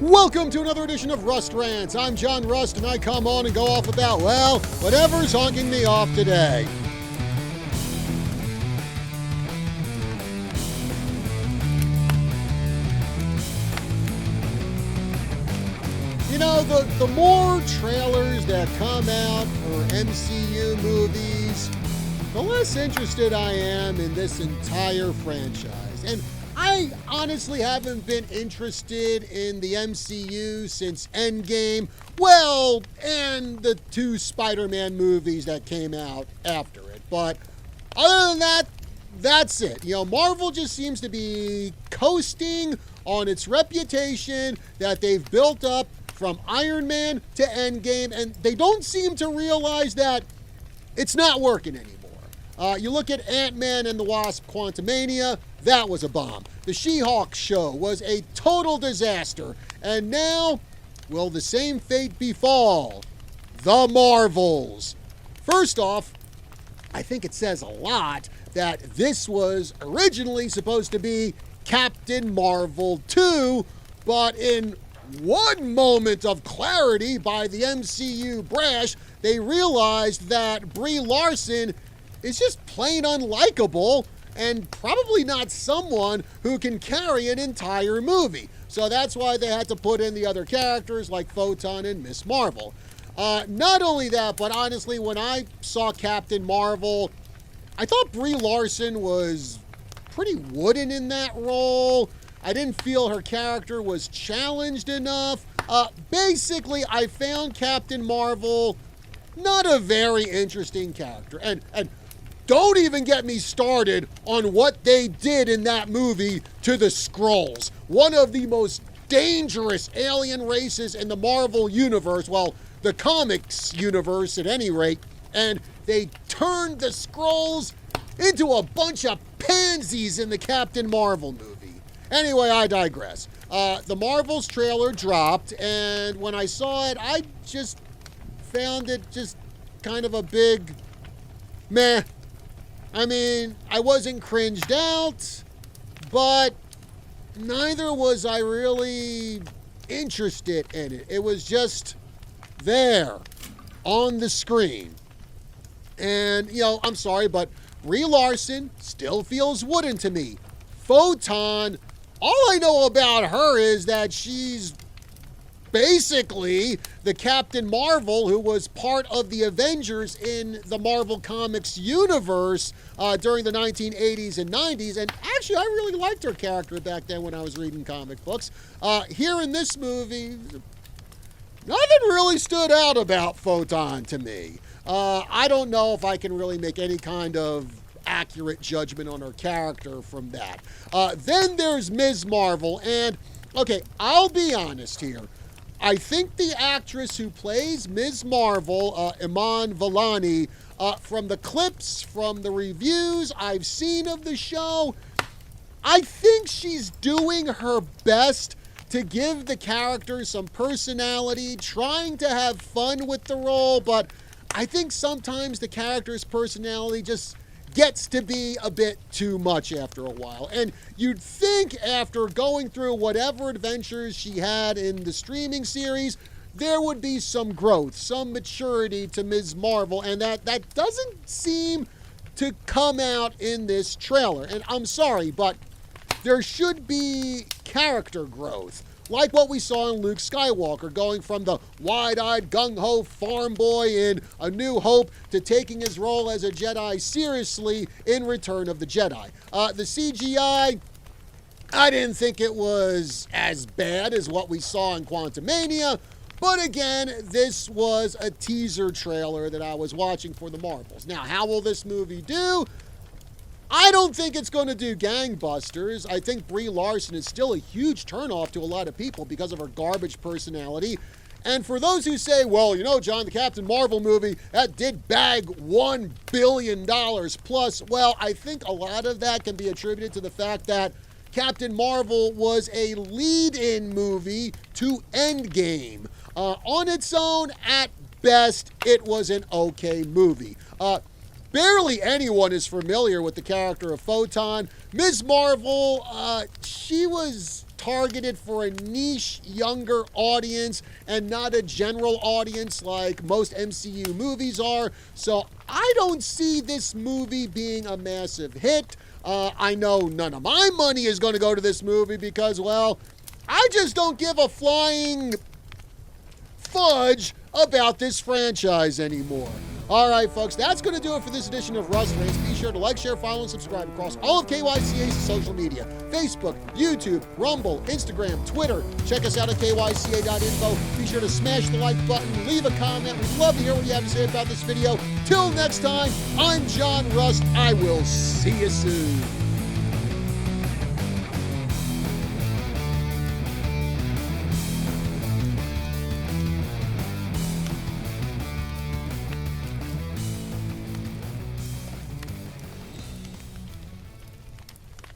Welcome to another edition of Rust Rants. I'm John Rust, and I come on and go off about, well, whatever's honking me off today. You know, the more trailers that come out for MCU movies, the less interested I am in this entire franchise. And I honestly haven't been interested in the MCU since Endgame, well, and the two Spider-Man movies that came out after it. But other than that, that's it. You know, Marvel just seems to be coasting on its reputation that they've built up from Iron Man to Endgame, and they don't seem to realize that it's not working anymore. You look at Ant-Man and the Wasp: Quantumania, that was a bomb. The She-Hulk show was a total disaster. And now, will the same fate befall the Marvels? First off, I think it says a lot that this was originally supposed to be Captain Marvel 2, but in one moment of clarity by the MCU brash, they realized that Brie Larson is just plain unlikable and probably not someone who can carry an entire movie. So that's why they had to put in the other characters like Photon and Miss Marvel. Not only that, but honestly, when I saw Captain Marvel, I thought Brie Larson was pretty wooden in that role. I didn't feel her character was challenged enough. Basically, I found Captain Marvel not a very interesting character. And don't even get me started on what they did in that movie to the Skrulls. One of the most dangerous alien races in the Marvel universe, well, the comics universe at any rate, and they turned the Skrulls into a bunch of pansies in the Captain Marvel movie. Anyway, I digress. The Marvels trailer dropped, and when I saw it, I just found it just kind of a big meh. I mean, I wasn't cringed out, but neither was I really interested in it. It was just there on the screen. And, you know, I'm sorry, but Brie Larson still feels wooden to me. Photon, all I know about her is that she's basically the Captain Marvel who was part of the Avengers in the Marvel Comics universe during the 1980s and 90s. And actually, I really liked her character back then when I was reading comic books. Here in this movie, nothing really stood out about Photon to me. I don't know if I can really make any kind of accurate judgment on her character from that. Then there's Ms. Marvel, and okay, I'll be honest here. I think the actress who plays Ms. Marvel, Iman Vellani, from the clips, from the reviews I've seen of the show, I think she's doing her best to give the character some personality, trying to have fun with the role, but I think sometimes the character's personality just gets to be a bit too much after a while. And you'd think after going through whatever adventures she had in the streaming series, there would be some growth, some maturity to Ms. Marvel, and that doesn't seem to come out in this trailer. And I'm sorry, but there should be character growth, like what we saw in Luke Skywalker, going from the wide-eyed, gung-ho farm boy in A New Hope to taking his role as a Jedi seriously in Return of the Jedi. The CGI, I didn't think it was as bad as what we saw in Quantumania, but again, this was a teaser trailer that I was watching for the Marvels. Now, how will this movie do? I don't think it's going to do gangbusters. I think Brie Larson is still a huge turnoff to a lot of people because of her garbage personality. And for those who say, well, you know, John, the Captain Marvel movie, that did bag $1 billion plus, well, I think a lot of that can be attributed to the fact that Captain Marvel was a lead-in movie to Endgame. On its own, at best, it was an okay movie. Barely anyone is familiar with the character of Photon. Ms. Marvel, she was targeted for a niche, younger audience and not a general audience like most MCU movies are. So I don't see this movie being a massive hit. I know none of my money is going to go to this movie because, well, I just don't give a flying fudge about this franchise anymore. All right, folks, that's going to do it for this edition of Rants. Be sure to like, share, follow, and subscribe across all of KYCA's social media: Facebook, YouTube, Rumble, Instagram, Twitter. Check us out at kyca.info. Be sure to smash the like button, leave a comment. We'd love to hear what you have to say about this video. Till next time, I'm John Rust. I will see you soon.